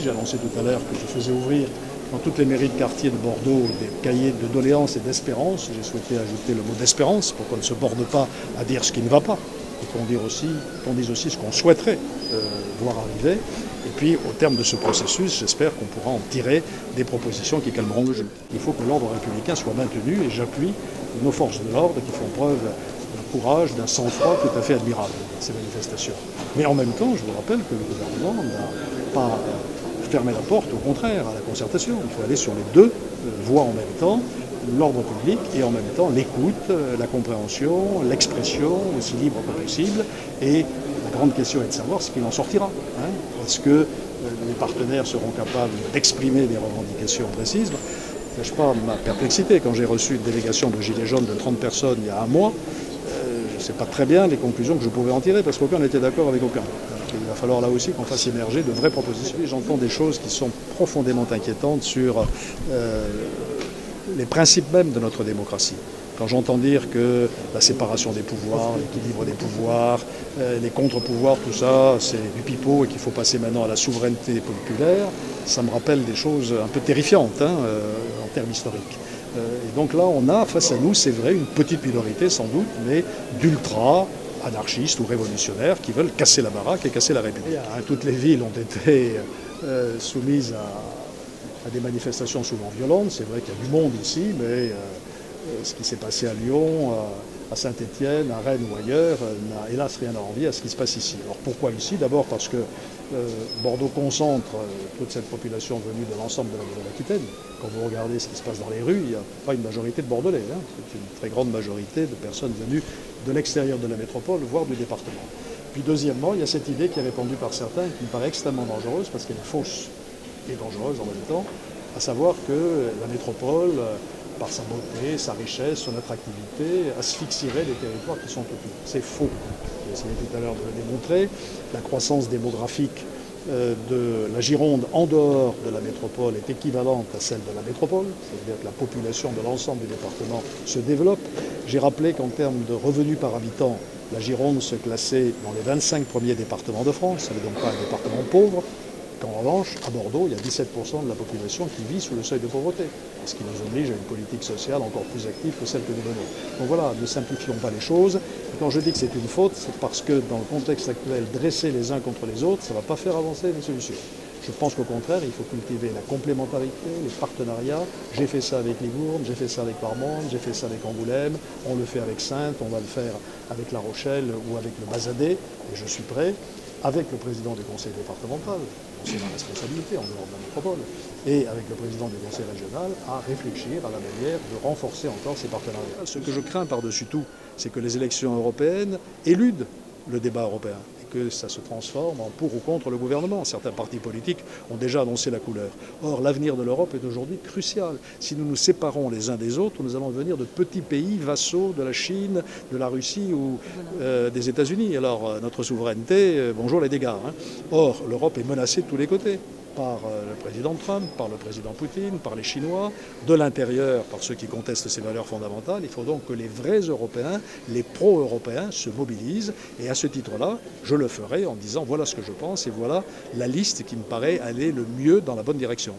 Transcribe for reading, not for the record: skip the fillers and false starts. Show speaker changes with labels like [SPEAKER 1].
[SPEAKER 1] J'ai annoncé tout à l'heure que je faisais ouvrir dans toutes les mairies de quartier de Bordeaux des cahiers de doléances et d'espérance. J'ai souhaité ajouter le mot d'espérance pour qu'on ne se borne pas à dire ce qui ne va pas et qu'on dise aussi ce qu'on souhaiterait voir arriver. Et puis au terme de ce processus, j'espère qu'on pourra en tirer des propositions qui calmeront le jeu. Il faut que l'ordre républicain soit maintenu et j'appuie nos forces de l'ordre qui font preuve d'un courage, d'un sang-froid tout à fait admirable dans ces manifestations. Mais en même temps, je vous rappelle que le gouvernement n'a pas fermer la porte, au contraire, à la concertation. Il faut aller sur les deux voies en même temps, l'ordre public et en même temps l'écoute, la compréhension, l'expression aussi libre que possible. Et la grande question est de savoir ce qu'il en sortira. Est-ce que les partenaires seront capables d'exprimer des revendications précises? Je ne cache pas ma perplexité. Quand j'ai reçu une délégation de Gilets jaunes de 30 personnes il y a un mois, je ne sais pas très bien les conclusions que je pouvais en tirer, parce qu'aucun n'était d'accord avec aucun. Il va falloir là aussi qu'on fasse émerger de vraies propositions. J'entends des choses qui sont profondément inquiétantes sur les principes mêmes de notre démocratie. Quand j'entends dire que la séparation des pouvoirs, l'équilibre des pouvoirs, les contre-pouvoirs, tout ça, c'est du pipeau et qu'il faut passer maintenant à la souveraineté populaire, ça me rappelle des choses un peu terrifiantes en termes historiques. Et donc là, on a face à nous, c'est vrai, une petite minorité sans doute, mais d'ultra anarchistes ou révolutionnaires qui veulent casser la baraque et casser la République. Toutes les villes ont été soumises à des manifestations souvent violentes. C'est vrai qu'il y a du monde ici, mais ce qui s'est passé à Lyon, à Saint-Étienne, à Rennes ou ailleurs, n'a hélas rien à envier à ce qui se passe ici. Alors pourquoi ici? D'abord parce que Bordeaux concentre toute cette population venue de l'ensemble de la Nouvelle-Aquitaine. Quand vous regardez ce qui se passe dans les rues, il n'y a pas une majorité de Bordelais. C'est une très grande majorité de personnes venues de l'extérieur de la métropole, voire du département. Puis deuxièmement, il y a cette idée qui est répandue par certains et qui me paraît extrêmement dangereuse parce qu'elle est fausse et dangereuse en même temps, à savoir que la métropole, par sa beauté, sa richesse, son attractivité, asphyxierait les territoires qui sont autour. C'est faux. J'ai essayé tout à l'heure de le démontrer. La croissance démographique de la Gironde en dehors de la métropole est équivalente à celle de la métropole, c'est-à-dire que la population de l'ensemble du département se développe. J'ai rappelé qu'en termes de revenus par habitant, la Gironde se classait dans les 25 premiers départements de France, ce n'est donc pas un département pauvre. Qu'en revanche, à Bordeaux, il y a 17% de la population qui vit sous le seuil de pauvreté, ce qui nous oblige à une politique sociale encore plus active que celle que nous menons. Donc voilà, ne simplifions pas les choses. Et quand je dis que c'est une faute, c'est parce que dans le contexte actuel, dresser les uns contre les autres, ça ne va pas faire avancer les solutions. Je pense qu'au contraire, il faut cultiver la complémentarité, les partenariats. J'ai fait ça avec Libourne, j'ai fait ça avec Marmande, j'ai fait ça avec Angoulême, on le fait avec Saintes, on va le faire avec La Rochelle ou avec le Bazadais, et je suis prêt, avec le président du conseil départemental, c'est ma responsabilité en dehors de la métropole, et avec le président du conseil régional, à réfléchir à la manière de renforcer encore ces partenariats. Ce que je crains par-dessus tout, c'est que les élections européennes éludent le débat européen et que ça se transforme en pour ou contre le gouvernement. Certains partis politiques ont déjà annoncé la couleur. Or, l'avenir de l'Europe est aujourd'hui crucial. Si nous nous séparons les uns des autres, nous allons devenir de petits pays vassaux de la Chine, de la Russie ou des États-Unis. Alors, notre souveraineté, bonjour les dégâts. Or, l'Europe est menacée de tous les côtés. Par le président Trump, par le président Poutine, par les Chinois, de l'intérieur par ceux qui contestent ces valeurs fondamentales. Il faut donc que les vrais Européens, les pro-européens se mobilisent. Et à ce titre-là, je le ferai en disant voilà ce que je pense et voilà la liste qui me paraît aller le mieux dans la bonne direction.